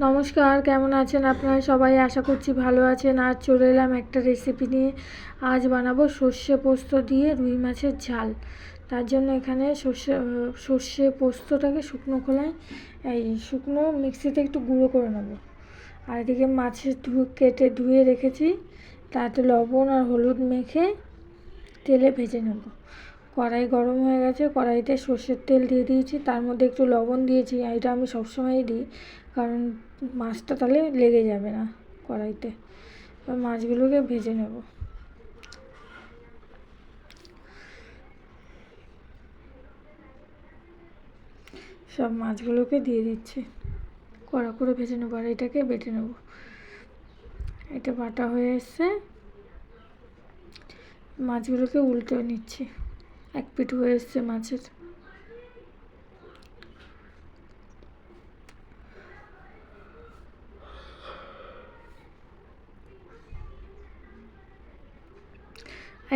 নমস্কার, কেমন আছেন আপনারা সবাই? আশা করছি ভালো আছেন। আজ চলে এলাম একটা রেসিপি নিয়ে। আজ বানাবো সর্ষে পোস্ত দিয়ে রুই মাছের ঝাল। তার জন্য এখানে সর্ষে পোস্তটাকে শুকনো খোলায় শুকনো মিক্সিতে একটু গুঁড়ো করে নেবো। আর এদিকে মাছের কেটে ধুয়ে রেখেছি, তাতে লবণ আর হলুদ মেখে তেলে ভেজে নেব। কড়াই গরম হয়ে গেছে, কড়াইতে সর্ষের তেল দিয়ে দিয়েছি, তার মধ্যে একটু লবণ দিয়েছি। এটা আমি সবসময়ই দিই, কারণ মাছটা তাহলে লেগে যাবে না কড়াইতে। এবার মাছগুলোকে ভেজে নেব। সব মাছগুলোকে দিয়ে দিচ্ছি, কড়া করে ভেজে নেবো। আর এটাকে বেটে নেব। এটা বাটা হয়ে এসছে, মাছগুলোকে উল্টে নিচ্ছি। এক পিঠ হয়ে এসছে মাছের।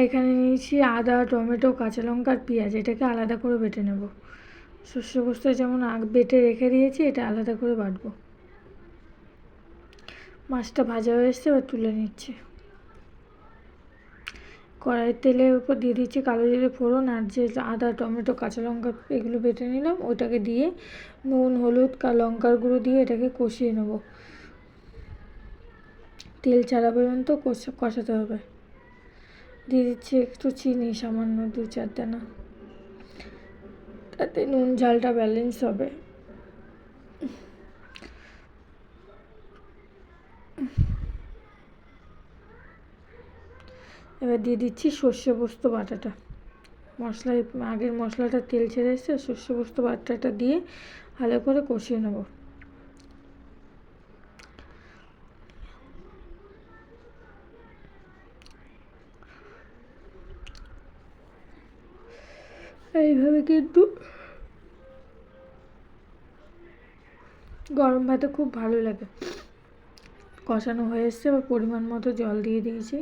এখানে নিয়েছি আদা, টমেটো, কাঁচা লঙ্কা আর পেঁয়াজ। এটাকে আলাদা করে বেটে নেব। সর্ষে পোস্ত যেমন বেটে রেখে দিয়েছি, এটা আলাদা করে বাটবো। মাছটা ভাজা হয়ে এসছে, এবার তুলে নিচ্ছি। কড়াইয়ের তেলের উপর দিয়ে দিচ্ছি কালো জিরে ফোড়ন, আর যে আদা, টমেটো, কাঁচা লঙ্কা এগুলো বেটে নিলাম, ওটাকে দিয়ে নুন, হলুদ, লঙ্কার গুঁড়ো দিয়ে এটাকে কষিয়ে নেব। তেল ছাড়া পর্যন্ত কষাতে হবে। দিয়ে দিচ্ছি একটু চিনি, সামান্য 2-4 দানা, তাতে নুন ঝালটা ব্যালেন্স হবে। এবার দিয়ে দিচ্ছি সর্ষে পোস্ত বাটাটা। আগের মশলাটা তেল ছেড়ে এসছে, সর্ষে পোস্ত বাটাটা দিয়ে ভালো করে কষিয়ে নেব। এইভাবে কিন্তু গরম ভাতে খুব ভালো লাগে। কষানো হয়ে এসছে, এবার পরিমাণ মতো জল দিয়ে দিয়েছি।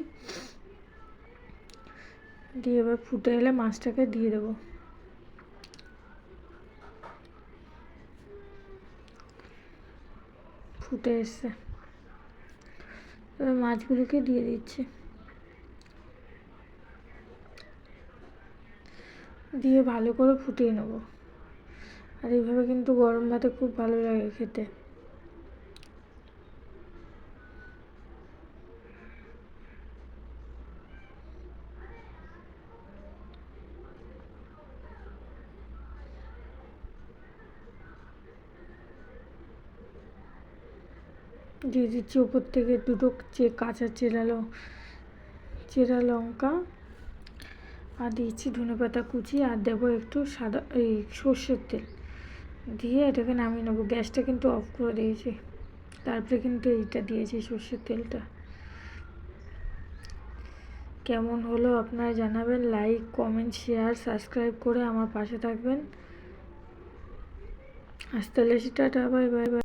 দিয়ে এবার ফুটে এলে মাছটাকে দিয়ে দেবো। ফুটে এসছে, এবার মাছগুলোকে দিয়ে দিচ্ছি। দিয়ে ভালো করে ফুটিয়ে নেব। আর এইভাবে কিন্তু গরম ভাতে খুব ভালো লাগে খেতে। দিয়ে দিচ্ছি উপর থেকে 2টো কাঁচা চেরা লঙ্কা, আর দিচ্ছি ধনেপাতা কুচি, আর দেবো একটু সর্ষের তেল। দিয়ে এটাকে নামিয়ে নেবো। গ্যাসটা কিন্তু অফ করে দিয়েছি, তারপরে কিন্তু এইটা দিয়েছি সর্ষের তেলটা। কেমন হলো আপনারা জানাবেন। লাইক, কমেন্ট, শেয়ার, সাবস্ক্রাইব করে আমার পাশে থাকবেন। আজ তাহলে টাটা, বাই বাই।